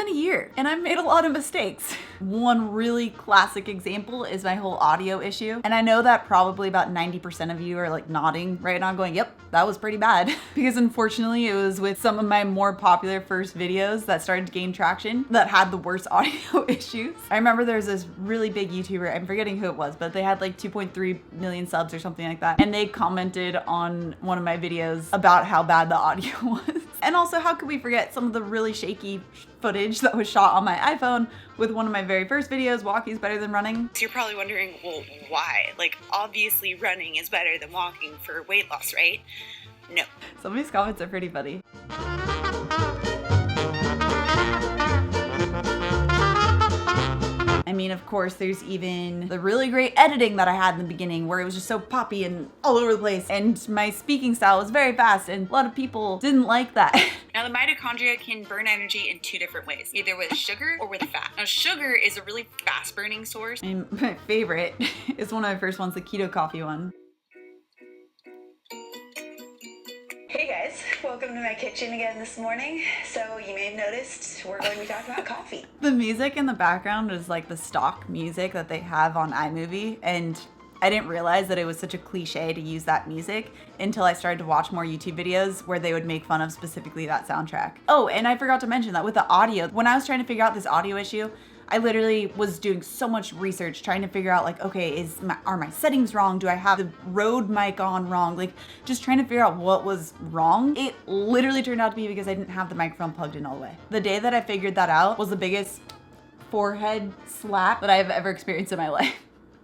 been a year and I've made a lot of mistakes. One really classic example is my whole audio issue. And I know that probably about 90% of you are like nodding right now going, yep, that was pretty bad. Because unfortunately it was with some of my more popular first videos that started to gain traction that had the worst audio issues. I remember there's this really big YouTuber, I'm forgetting who it was, but they had like 2.3 million subs or something like that. And they commented on one of my videos about how bad the audio was. And also, how could we forget some of the really shaky footage that was shot on my iPhone with one of my very first videos, Walking's Better Than Running. So you're probably wondering, well, why? Like, obviously running is better than walking for weight loss, right? No. Some of these comments are pretty funny. I mean, of course, there's even the really great editing that I had in the beginning where it was just so poppy and all over the place. And my speaking style was very fast and a lot of people didn't like that. Now, the mitochondria can burn energy in two different ways, either with sugar or with fat. Now, sugar is a really fast burning source. And my favorite is one of my first ones, the keto coffee one. Hey guys, welcome to my kitchen again this morning. So you may have noticed we're going to be talking about coffee. The music in the background is like the stock music that they have on iMovie, and I didn't realize that it was such a cliche to use that music until I started to watch more YouTube videos where they would make fun of specifically that soundtrack. Oh, and I forgot to mention that with the audio, when I was trying to figure out this audio issue, I literally was doing so much research trying to figure out like, okay, are my settings wrong? Do I have the Rode mic on wrong? Like just trying to figure out what was wrong. It literally turned out to be because I didn't have the microphone plugged in all the way. The day that I figured that out was the biggest forehead slap that I've ever experienced in my life.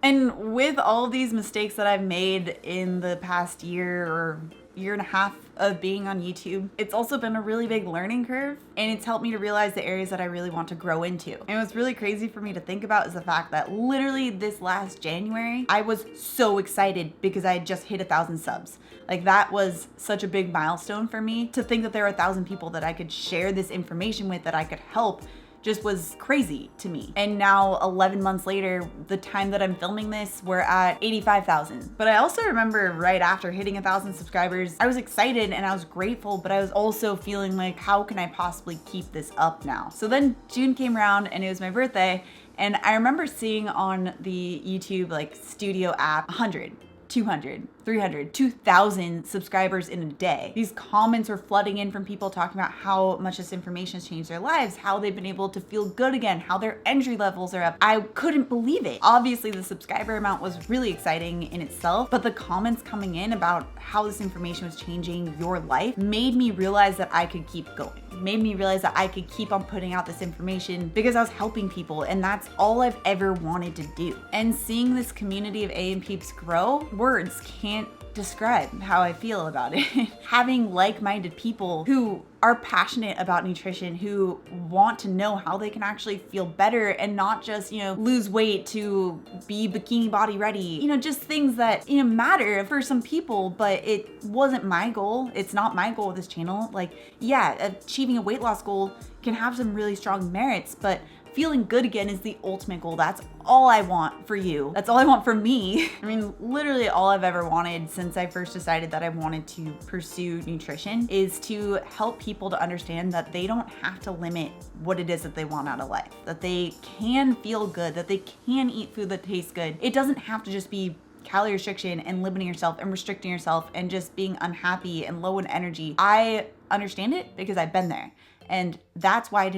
And with all of these mistakes that I've made in the past year or year and a half of being on YouTube, it's also been a really big learning curve, and it's helped me to realize the areas that I really want to grow into. And what's really crazy for me to think about is the fact that literally this last January, I was so excited because I had just hit 1,000 subs. Like that was such a big milestone for me. To think that there are 1,000 people that I could share this information with, that I could help, just was crazy to me. And now 11 months later, the time that I'm filming this, we're at 85,000. But I also remember right after hitting 1,000 subscribers, I was excited and I was grateful, but I was also feeling like, how can I possibly keep this up now? So then June came around and it was my birthday. And I remember seeing on the YouTube like studio app, 100, 200, 300, 2,000 subscribers in a day. These comments were flooding in from people talking about how much this information has changed their lives, how they've been able to feel good again, how their energy levels are up. I couldn't believe it. Obviously, the subscriber amount was really exciting in itself, but the comments coming in about how this information was changing your life made me realize that I could keep going. Made me realize that I could keep on putting out this information because I was helping people, and that's all I've ever wanted to do. And seeing this community of AENpeeps grow, words can't describe how I feel about it. Having like-minded people who are passionate about nutrition, who want to know how they can actually feel better and not just, lose weight to be bikini body ready. Just things that, matter for some people, but it wasn't my goal. It's not my goal with this channel. Like, yeah, achieving a weight loss goal can have some really strong merits, but feeling good again is the ultimate goal. That's all I want for you. That's all I want for me. I mean, literally all I've ever wanted since I first decided that I wanted to pursue nutrition is to help people to understand that they don't have to limit what it is that they want out of life, that they can feel good, that they can eat food that tastes good. It doesn't have to just be calorie restriction and limiting yourself and restricting yourself and just being unhappy and low in energy. I understand it because I've been there. And that's why I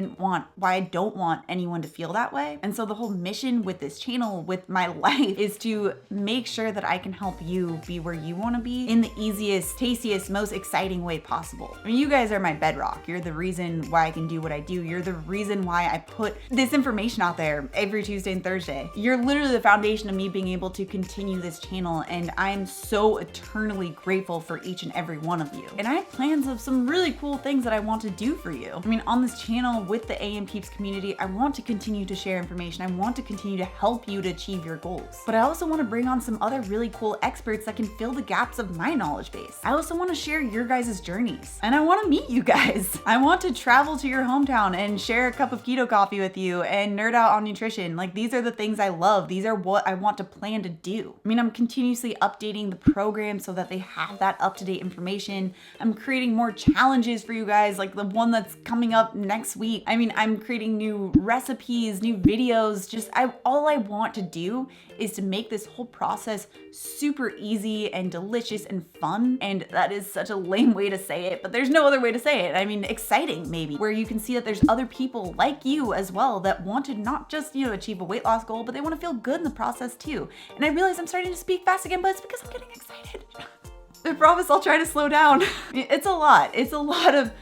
don't want anyone to feel that way. And so the whole mission with this channel, with my life, is to make sure that I can help you be where you want to be in the easiest, tastiest, most exciting way possible. I mean, you guys are my bedrock. You're the reason why I can do what I do. You're the reason why I put this information out there every Tuesday and Thursday. You're literally the foundation of me being able to continue this channel. And I'm so eternally grateful for each and every one of you. And I have plans of some really cool things that I want to do for you. I mean, on this channel with the AENpeeps community, I want to continue to share information. I want to continue to help you to achieve your goals. But I also want to bring on some other really cool experts that can fill the gaps of my knowledge base. I also want to share your guys' journeys. And I want to meet you guys. I want to travel to your hometown and share a cup of keto coffee with you and nerd out on nutrition. Like, these are the things I love. These are what I want to plan to do. I mean, I'm continuously updating the program so that they have that up-to-date information. I'm creating more challenges for you guys, like the one that's coming up next week. I mean, I'm creating new recipes, new videos. All I want to do is to make this whole process super easy and delicious and fun. And that is such a lame way to say it, but there's no other way to say it. I mean, exciting maybe, where you can see that there's other people like you as well that want to not just, achieve a weight loss goal, but they want to feel good in the process too. And I realize I'm starting to speak fast again, but it's because I'm getting excited. I promise I'll try to slow down. It's a lot. It's a lot of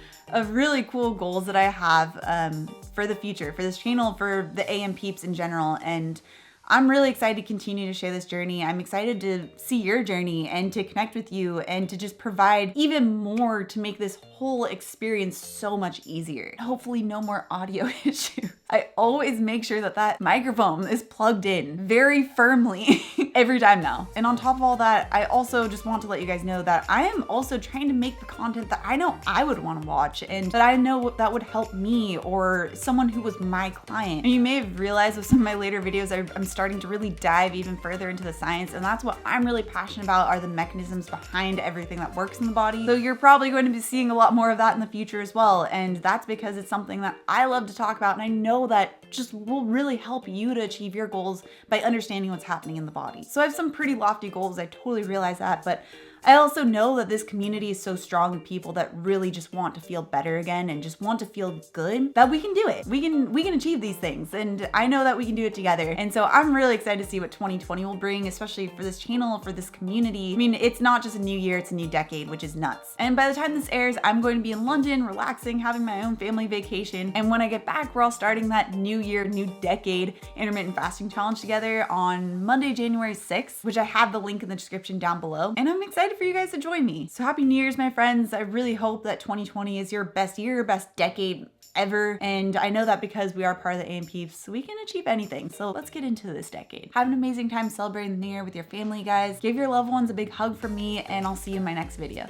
really cool goals that I have for the future, for this channel, for the AENpeeps in general. And I'm really excited to continue to share this journey. I'm excited to see your journey and to connect with you and to just provide even more to make this whole experience so much easier. Hopefully no more audio issues. I always make sure that microphone is plugged in very firmly every time now. And on top of all that, I also just want to let you guys know that I am also trying to make the content that I know I would want to watch and that I know that would help me or someone who was my client. And you may have realized with some of my later videos, I'm starting to really dive even further into the science, and that's what I'm really passionate about, are the mechanisms behind everything that works in the body. So you're probably going to be seeing a lot more of that in the future as well, and that's because it's something that I love to talk about, and I know that just will really help you to achieve your goals by understanding what's happening in the body. So I have some pretty lofty goals, I totally realize that, but I also know that this community is so strong of people that really just want to feel better again and just want to feel good, that we can do it. We can achieve these things, and I know that we can do it together. And so I'm really excited to see what 2020 will bring, especially for this channel, for this community. I mean, it's not just a new year, it's a new decade, which is nuts. And by the time this airs, I'm going to be in London, relaxing, having my own family vacation. And when I get back, we're all starting that new year, new decade intermittent fasting challenge together on Monday, January 6th, which I have the link in the description down below. And I'm excited for you guys to join me. So happy New Year's, my friends. I really hope that 2020 is your best year, best decade ever. And I know that because we are part of the AENpeeps, we can achieve anything. So let's get into this decade. Have an amazing time celebrating the new year with your family, guys. Give your loved ones a big hug from me, and I'll see you in my next video.